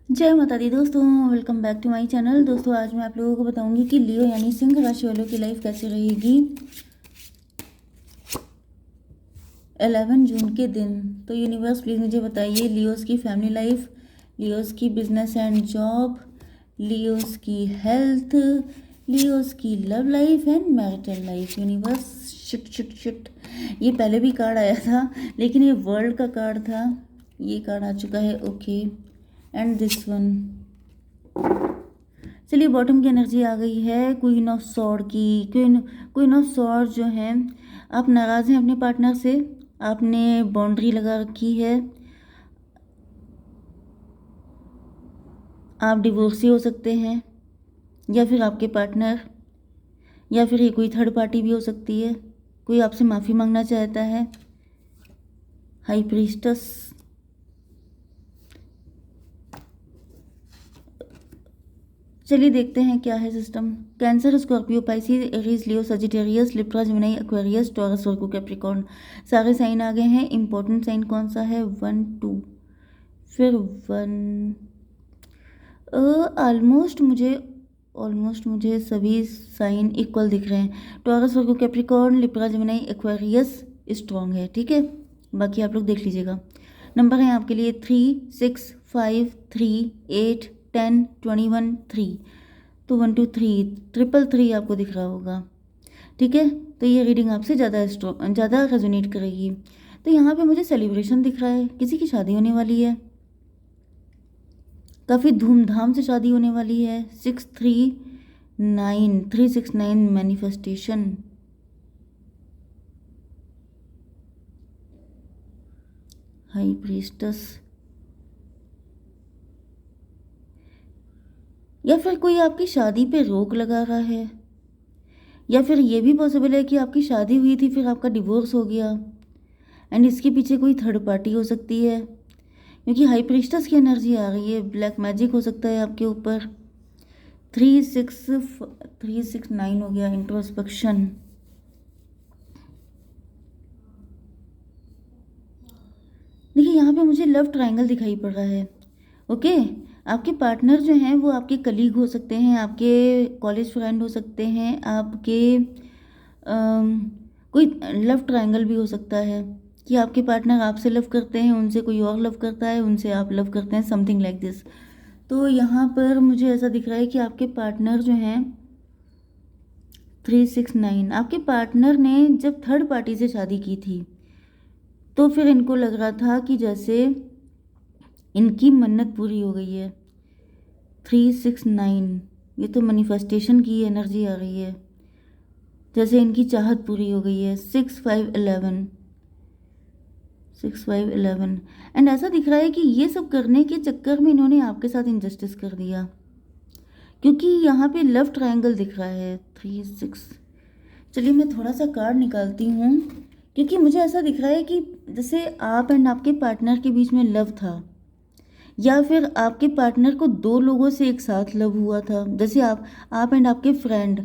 जय माता दी दोस्तों, welcome back to my channel. दोस्तों आज मैं आप लोगों को बताऊंगी कि लियो यानी सिंह राशि वालों की लाइफ कैसी रहेगी 11 जून के दिन। तो यूनिवर्स प्लीज़ मुझे बताइए लियोस की फैमिली लाइफ, लियोस की बिजनेस एंड जॉब, लियोस की हेल्थ, लियोस की love life and marital life. Universe shit shit shit, ये पहले भी कार्ड आया था लेकिन ये वर्ल्ड का कार्ड था, ये कार्ड आ चुका है। Okay and this one. चलिए बॉटम की एनर्जी आ गई है क्वीन ऑफ सॉर्ड की। क्वीन ऑफ सॉर्ड जो है, आप नाराज़ हैं अपने पार्टनर से, आपने बाउंड्री लगा रखी है, आप डिवोर्सी हो सकते हैं या फिर आपके पार्टनर, या फिर ये कोई थर्ड पार्टी भी हो सकती है। कोई आपसे माफ़ी मांगना चाहता है। High priestess. चलिए देखते हैं क्या है system. Cancer, Scorpio, Pisces, Aries, Leo, Sagittarius, Libra, Gemini, Aquarius, Taurus, Virgo, Capricorn, सारे साइन आ गए हैं। इंपॉर्टेंट साइन कौन सा है? 1 2 फिर 1। ऑलमोस्ट मुझे सभी साइन इक्वल दिख रहे हैं। Taurus, Virgo, Capricorn, Libra, Gemini, Aquarius strong है, ठीक है। बाकी आप लोग देख लीजिएगा। नंबर हैं आपके लिए 3 6 5 3 8 10 21 3। तो 1 2 3 ट्रिपल 3 आपको दिख रहा होगा, ठीक है। तो ये रीडिंग आपसे ज़्यादा रेजोनेट करेगी। तो यहाँ पे मुझे सेलिब्रेशन दिख रहा है, किसी की शादी होने वाली है, काफ़ी धूमधाम से शादी होने वाली है। 369 मैनिफेस्टेशन। हाई प्रीस्टस, या फिर कोई आपकी शादी पे रोक लगा रहा है, या फिर ये भी पॉसिबल है कि आपकी शादी हुई थी फिर आपका डिवोर्स हो गया एंड इसके पीछे कोई थर्ड पार्टी हो सकती है, क्योंकि हाई प्रीस्टस की एनर्जी आ रही है। ब्लैक मैजिक हो सकता है आपके ऊपर। 369 हो गया इंट्रोस्पेक्शन। देखिए यहाँ पे मुझे लव ट्रायंगल दिखाई पड़ रहा है। ओके, आपके पार्टनर जो हैं वो आपके कलीग हो सकते हैं, आपके कॉलेज फ्रेंड हो सकते हैं, आपके कोई लव ट्रायंगल भी हो सकता है कि आपके पार्टनर आपसे लव करते हैं, उनसे कोई और लव करता है, उनसे आप लव करते हैं, समथिंग लाइक दिस। तो यहाँ पर मुझे ऐसा दिख रहा है कि आपके पार्टनर जो हैं 369, आपके पार्टनर ने जब थर्ड पार्टी से शादी की थी तो फिर इनको लग रहा था कि जैसे इनकी मन्नत पूरी हो गई है। 369, ये तो मैनिफेस्टेशन की एनर्जी आ रही है, जैसे इनकी चाहत पूरी हो गई है। 6 5 11 एंड ऐसा दिख रहा है कि ये सब करने के चक्कर में इन्होंने आपके साथ इनजस्टिस कर दिया, क्योंकि यहाँ पे लव ट्रायंगल दिख रहा है 3 6। चलिए मैं थोड़ा सा कार्ड निकालती हूँ, क्योंकि मुझे ऐसा दिख रहा है कि जैसे आप एंड आपके पार्टनर के बीच में लव था, या फिर आपके पार्टनर को दो लोगों से एक साथ लव हुआ था। जैसे आप एंड आपके फ्रेंड,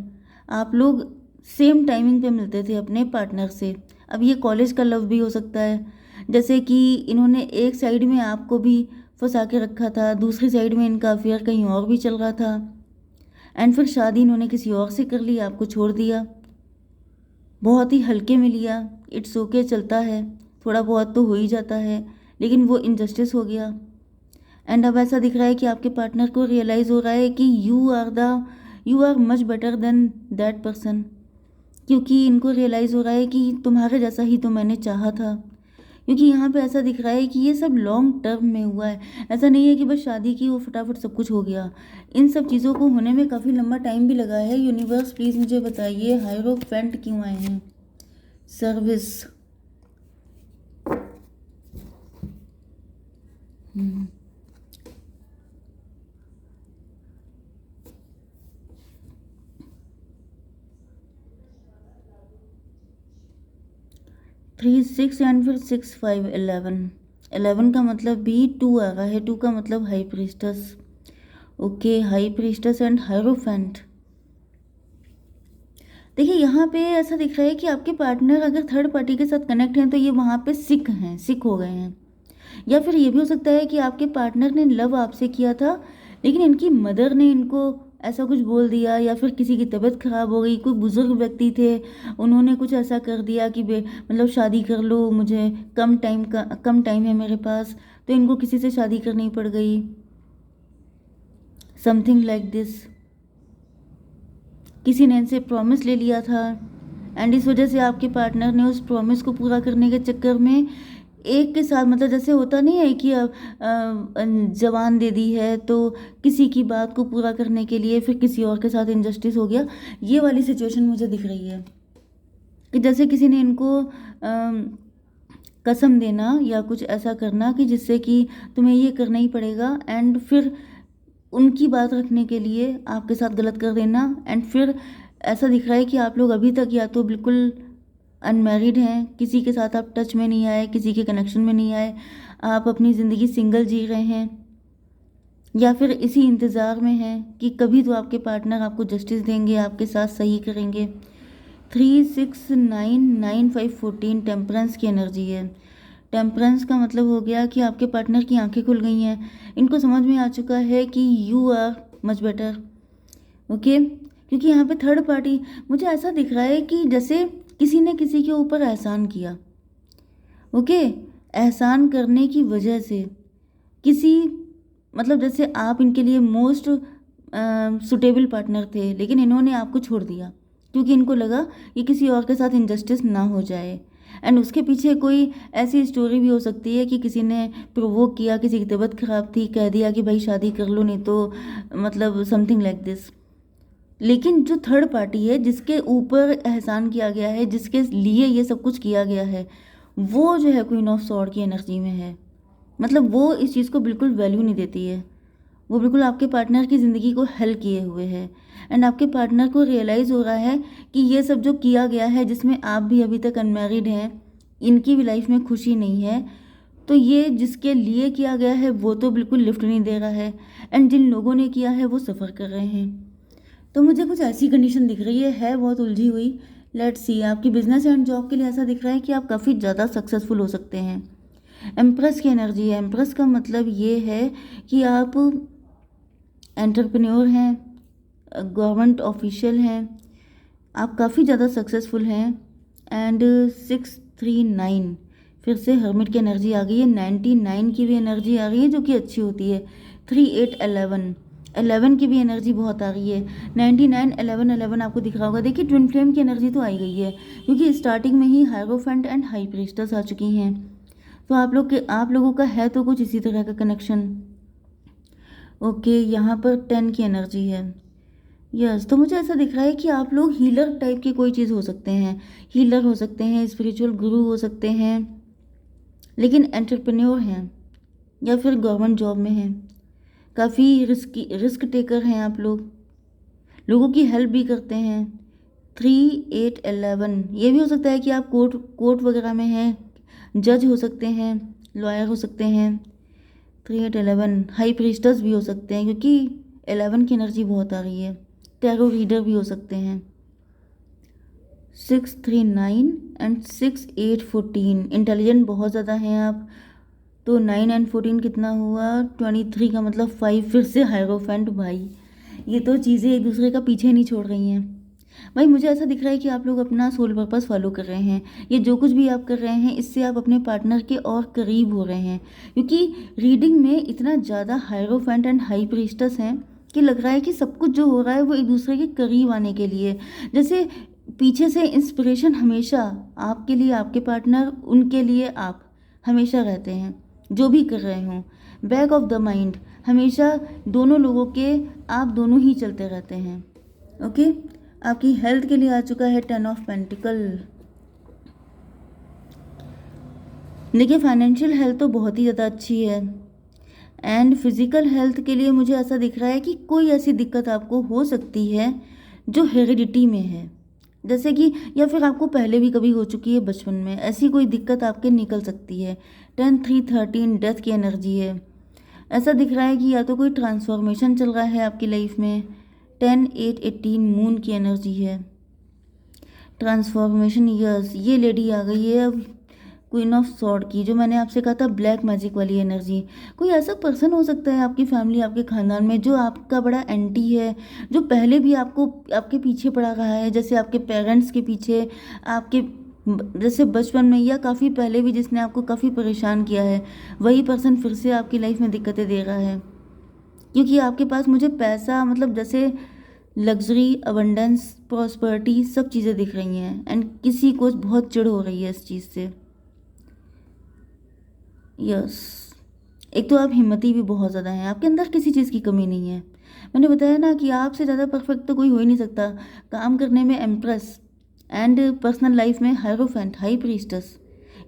आप लोग सेम टाइमिंग पे मिलते थे अपने पार्टनर से। अब ये कॉलेज का लव भी हो सकता है, जैसे कि इन्होंने एक साइड में आपको भी फंसा के रखा था, दूसरी साइड में इनका अफेयर कहीं और भी चल रहा था एंड फिर शादी इन्होंने किसी और से कर ली, आपको छोड़ दिया, बहुत ही हल्के में लिया। इट्स ओके, चलता है, थोड़ा बहुत तो हो ही जाता है, लेकिन वो इनजस्टिस हो गया। एंड अब ऐसा दिख रहा है कि आपके पार्टनर को रियलाइज़ हो रहा है कि you are much better than that person, क्योंकि इनको रियलाइज़ हो रहा है कि तुम्हारे जैसा ही तो मैंने चाहा था। क्योंकि यहाँ पे ऐसा दिख रहा है कि ये सब लॉन्ग टर्म में हुआ है, ऐसा नहीं है कि बस शादी की वो फटाफट सब कुछ हो गया। इन सब चीज़ों को होने में काफ़ी लंबा टाइम भी लगा है। यूनिवर्स प्लीज़ मुझे बताइए हायरोफेंट क्यों आए हैं? सर्विस। 3 6 एंड फिर 6 5 11 का मतलब भी 2 आ रहा है। 2 का मतलब high प्रीस्टस। Okay, high प्रीस्टस and hierophant. देखिए यहाँ पे ऐसा दिख रहा है कि आपके पार्टनर अगर थर्ड पार्टी के साथ कनेक्ट हैं तो ये वहाँ पे सिक हो गए हैं, या फिर ये भी हो सकता है कि आपके पार्टनर ने लव आपसे किया था, लेकिन इनकी मदर ने इनको ऐसा कुछ बोल दिया, या फिर किसी की तबीयत खराब हो गई, कोई बुजुर्ग व्यक्ति थे, उन्होंने कुछ ऐसा कर दिया कि मतलब शादी कर लो, मुझे कम टाइम है मेरे पास, तो इनको किसी से शादी करनी पड़ गई, समथिंग लाइक दिस। किसी ने इनसे प्रॉमिस ले लिया था एंड इस वजह से आपके पार्टनर ने उस प्रॉमिस को पूरा करने के चक्कर में एक के साथ, मतलब जैसे होता नहीं है कि जवान दे दी है तो किसी की बात को पूरा करने के लिए फिर किसी और के साथ इनजस्टिस हो गया, ये वाली सिचुएशन मुझे दिख रही है कि जैसे किसी ने इनको कसम देना या कुछ ऐसा करना कि जिससे कि तुम्हें ये करना ही पड़ेगा, एंड फिर उनकी बात रखने के लिए आपके साथ गलत कर देना, एंड फिर ऐसा दिख रहा है कि आप लोग अभी तक या तो बिल्कुल अनमैरिड हैं, किसी के साथ आप टच में नहीं आए, किसी के कनेक्शन में नहीं आए, आप अपनी ज़िंदगी सिंगल जी रहे हैं, या फिर इसी इंतज़ार में हैं कि कभी तो आपके पार्टनर आपको जस्टिस देंगे, आपके साथ सही करेंगे। 3 6 9 9 5 14 टेम्परेंस की एनर्जी है। टेम्परेंस का मतलब हो गया कि आपके पार्टनर की आंखें खुल गई हैं, इनको समझ में आ चुका है कि you are much better, okay. क्योंकि यहाँ पे थर्ड पार्टी मुझे ऐसा दिख रहा है कि जैसे किसी ने किसी के ऊपर एहसान किया, ओके। एहसान करने की वजह से किसी, मतलब जैसे आप इनके लिए मोस्ट सुटेबल पार्टनर थे, लेकिन इन्होंने आपको छोड़ दिया क्योंकि इनको लगा कि किसी और के साथ इनजस्टिस ना हो जाए, एंड उसके पीछे कोई ऐसी स्टोरी भी हो सकती है कि किसी ने प्रोवोक किया, किसी की तबीयत खराब थी, कह दिया कि भाई शादी कर लो नहीं तो, मतलब समथिंग लाइक दिस। लेकिन जो थर्ड पार्टी है जिसके ऊपर एहसान किया गया है, जिसके लिए ये सब कुछ किया गया है, वो जो है क्वीन ऑफ सॉर्ड की एनर्जी में है। मतलब वो इस चीज़ को बिल्कुल वैल्यू नहीं देती है, वो बिल्कुल आपके पार्टनर की ज़िंदगी को हल किए हुए है, एंड आपके पार्टनर को रियलाइज़ हो रहा है कि ये सब जो किया गया है, जिसमें आप भी अभी तक अनमैरिड हैं, इनकी भी लाइफ में खुशी नहीं है, तो ये जिसके लिए किया गया है वो तो बिल्कुल लिफ्ट नहीं दे रहा है, एंड जिन लोगों ने किया है वो सफ़र कर रहे हैं। तो मुझे कुछ ऐसी कंडीशन दिख रही है बहुत उलझी हुई। लेट्स सी, आपकी बिजनेस एंड जॉब के लिए ऐसा दिख रहा है कि आप काफ़ी ज़्यादा सक्सेसफुल हो सकते हैं। एम्प्रेस की एनर्जी है। एम्प्रेस का मतलब ये है कि आप एंटरप्रेन्योर हैं, गवर्नमेंट ऑफिशियल हैं, आप काफ़ी ज़्यादा सक्सेसफुल हैं। एंड 6 3 9 फिर से हर्मिट की एनर्जी आ गई है। 99 की भी एनर्जी आ रही है जो कि अच्छी होती है। 3 8 11 11 की भी एनर्जी बहुत आ रही है। 99 11 11 आपको दिख रहा होगा। देखिए ट्विन फ्लेम की एनर्जी तो आई गई है क्योंकि स्टार्टिंग में ही हायरोफेंट एंड हाई प्रीस्टेस आ चुकी हैं। तो आप लोगों का है तो कुछ इसी तरह का कनेक्शन। ओके, यहाँ पर 10 की एनर्जी है। यस, तो मुझे ऐसा दिख रहा है कि आप लोग हीलर टाइप की कोई चीज़ हो सकते हैं। हीलर हो सकते हैं, स्पिरिचुअल गुरु हो सकते हैं, लेकिन एंटरप्रेन्योर हैं या फिर गवर्नमेंट जॉब में हैं। काफ़ी रिस्क टेकर हैं आप लोग, लोगों की हेल्प भी करते हैं। 3 8 11 ये भी हो सकता है कि आप कोर्ट वगैरह में हैं, जज हो सकते हैं, लॉयर हो सकते हैं। 3 8 11 हाई प्रीस्टस भी हो सकते हैं क्योंकि 11 की एनर्जी बहुत आ रही है। टैरो रीडर भी हो सकते हैं। 6 3 9 एंड 6 8 14 इंटेलिजेंट बहुत ज़्यादा हैं आप। तो 9 एंड 14 कितना हुआ? 23 का मतलब 5। फिर से हायरोफेंट। भाई ये तो चीज़ें एक दूसरे का पीछे नहीं छोड़ रही हैं। भाई मुझे ऐसा दिख रहा है कि आप लोग अपना सोल पर्पस फॉलो कर रहे हैं। ये जो कुछ भी आप कर रहे हैं इससे आप अपने पार्टनर के और करीब हो रहे हैं, क्योंकि रीडिंग में इतना ज़्यादा हायरोफेंट एंड हाई प्रीस्टस हैं कि लग रहा है कि सब कुछ जो हो रहा है वो एक दूसरे के करीब आने के लिए, जैसे पीछे से इंस्पिरेशन हमेशा आपके लिए आपके पार्टनर, उनके लिए आप हमेशा रहते हैं जो भी कर रहे हों। बैक ऑफ द माइंड हमेशा दोनों लोगों के, आप दोनों ही चलते रहते हैं। ओके, आपकी हेल्थ के लिए आ चुका है 10 ऑफ पेंटिकल। देखिए फाइनेंशियल हेल्थ तो बहुत ही ज़्यादा अच्छी है, एंड फिज़िकल हेल्थ के लिए मुझे ऐसा दिख रहा है कि कोई ऐसी दिक्कत आपको हो सकती है जो हेरिडिटी में है, जैसे कि या फिर आपको पहले भी कभी हो चुकी है बचपन में, ऐसी कोई दिक्कत आपके निकल सकती है। 10 3 13 डेथ की एनर्जी है। ऐसा दिख रहा है कि या तो कोई ट्रांसफॉर्मेशन चल रहा है आपकी लाइफ में। 10 8 18 मून की एनर्जी है। ट्रांसफॉर्मेशन, यस, ये लेडी आ गई है अब क्वीन ऑफ सॉर्ड की, जो मैंने आपसे कहा था ब्लैक मैजिक वाली एनर्जी। कोई ऐसा पर्सन हो सकता है आपकी फैमिली, आपके खानदान में, जो आपका बड़ा एंटी है, जो पहले भी आपको आपके पीछे पड़ा रहा है, जैसे आपके पेरेंट्स के पीछे, आपके जैसे बचपन में या काफ़ी पहले भी, जिसने आपको काफ़ी परेशान किया है। वही पर्सन फिर से आपकी लाइफ में दिक्कतें दे रहा है, क्योंकि आपके पास मुझे पैसा, मतलब जैसे लग्जरी, अबंडेंस, प्रॉस्पेरिटी, सब चीज़ें दिख रही हैं, एंड किसी को बहुत चिढ़ हो रही है इस चीज़ से। यस, एक तो आप हिम्मती भी बहुत ज़्यादा हैं, आपके अंदर किसी चीज़ की कमी नहीं है। मैंने बताया ना कि आपसे ज़्यादा परफेक्ट तो कोई हो ही नहीं सकता। काम करने में एम्प्रेस, एंड पर्सनल लाइफ में हायरोफेंट, हाई प्रीस्टस,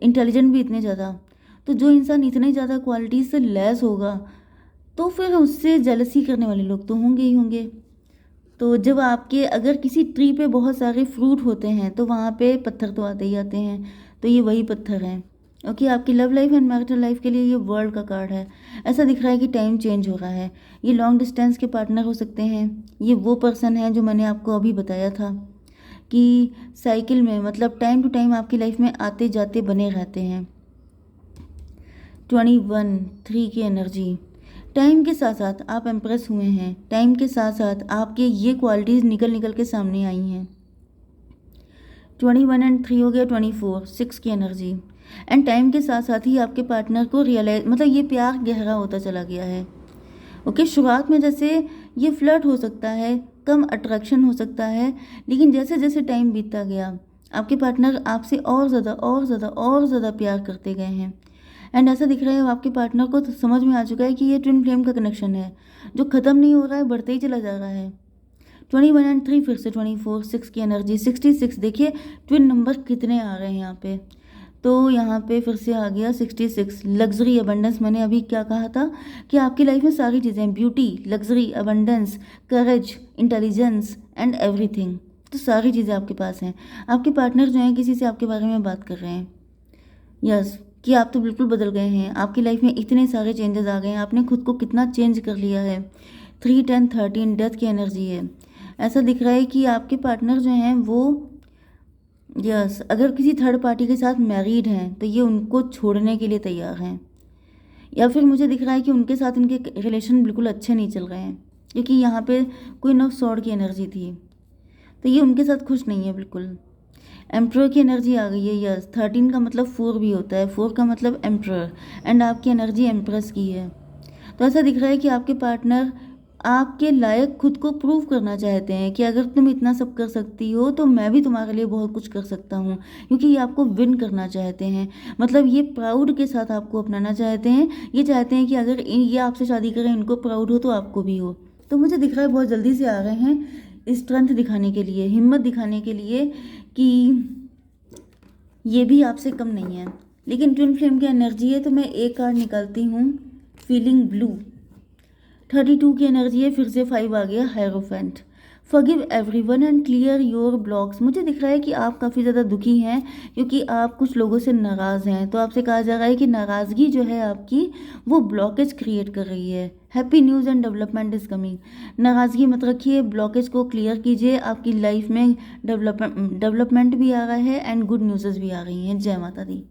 इंटेलिजेंट भी इतने ज़्यादा। तो जो इंसान इतने ज़्यादा क्वालिटी से लैस होगा, तो फिर उससे जेलसी करने वाले लोग तो होंगे ही होंगे। तो जब आपके अगर किसी ट्री पे बहुत सारे फ्रूट होते हैं, तो वहाँ पे पत्थर तो आते ही आते हैं। तो ये वही पत्थर हैं। ओके, आपकी love life and marital life के लिए ये वर्ल्ड का कार्ड है। ऐसा दिख रहा है कि टाइम चेंज हो रहा है। ये लॉन्ग डिस्टेंस के पार्टनर हो सकते हैं। ये वो पर्सन है जो मैंने आपको अभी बताया था कि साइकिल में, मतलब टाइम टू टाइम आपकी लाइफ में आते जाते बने रहते हैं। 21 3 की एनर्जी। टाइम के साथ साथ आप इम्प्रेस हुए हैं, टाइम के साथ साथ आपके ये क्वालिटीज़ निकल निकल के सामने आई हैं। 21 एंड 3 हो गया 24 6 की एनर्जी। एंड टाइम के साथ साथ ही आपके पार्टनर को रियलाइज, मतलब ये प्यार गहरा होता चला गया है। ओके, शुरुआत में जैसे ये फ्लर्ट हो सकता है, कम अट्रैक्शन हो सकता है, लेकिन जैसे जैसे टाइम बीतता गया, आपके पार्टनर आपसे और ज़्यादा और ज़्यादा और ज़्यादा प्यार करते गए हैं। एंड ऐसा दिख रहा है आपके पार्टनर को तो समझ में आ चुका है कि ये ट्विन फ्लेम का कनेक्शन है, जो ख़त्म नहीं हो रहा है, बढ़ते ही चला जा रहा है। 21 एंड 3 फिर से 24 6 की एनर्जी। 66, देखिए ट्विन नंबर कितने आ रहे हैं यहाँ पे। तो यहाँ पे फिर से आ गया 66, लग्जरी, अबंडेंस। मैंने अभी क्या कहा था कि आपकी लाइफ में सारी चीज़ें, beauty, luxury, abundance, courage, intelligence and everything, तो सारी चीज़ें आपके पास हैं। आपके पार्टनर जो हैं किसी से आपके बारे में बात कर रहे हैं। यस, कि आप तो बिल्कुल बदल गए हैं, आपकी लाइफ में इतने सारे चेंजेस आ गए हैं, आपने खुद को कितना चेंज कर लिया है। 3 10 13 डेथ की एनर्जी है। ऐसा दिख रहा है कि आपके पार्टनर जो हैं वो, यस, अगर किसी थर्ड पार्टी के साथ मैरिड हैं तो ये उनको छोड़ने के लिए तैयार हैं, या फिर मुझे दिख रहा है कि उनके साथ इनके रिलेशन बिल्कुल अच्छे नहीं चल रहे हैं, क्योंकि यहाँ पे क्वीन ऑफ सॉर्ड की एनर्जी थी। तो ये उनके साथ खुश नहीं है बिल्कुल। एम्प्रर की एनर्जी आ गई है। यस, 13 का मतलब 4 भी होता है, 4 का मतलब एम्प्रर, एंड आपकी एनर्जी एम्प्रेस की है। तो ऐसा दिख रहा है कि आपके पार्टनर आपके लायक खुद को प्रूव करना चाहते हैं कि अगर तुम इतना सब कर सकती हो तो मैं भी तुम्हारे लिए बहुत कुछ कर सकता हूँ, क्योंकि ये आपको विन करना चाहते हैं। मतलब ये प्राउड के साथ आपको अपनाना चाहते हैं। ये चाहते हैं कि अगर ये आपसे शादी करें, इनको प्राउड हो तो आपको भी हो। तो मुझे दिख रहा है बहुत जल्दी से आ रहे हैं स्ट्रेंथ दिखाने के लिए, हिम्मत दिखाने के लिए कि ये भी आपसे कम नहीं है। लेकिन ट्विन फ्लेम की एनर्जी है, तो मैं एक कार्ड निकालती हूँ, फीलिंग ब्लू। 32 की एनर्जी है, फिर से 5 आ गया, hierophant. Forgive everyone and clear your blocks. मुझे दिख रहा है कि आप काफ़ी ज़्यादा दुखी हैं, क्योंकि आप कुछ लोगों से नाराज़ हैं। तो आपसे कहा जा रहा है कि नाराज़गी जो है आपकी, वो ब्लॉकेज क्रिएट कर रही है। Happy news and development is coming. नाराज़गी मत रखिए, ब्लॉकेज को क्लियर कीजिए। आपकी लाइफ में डेवलपमेंट भी आ रहा है एंड गुड न्यूज़ भी आ रही हैं। जय माता दी।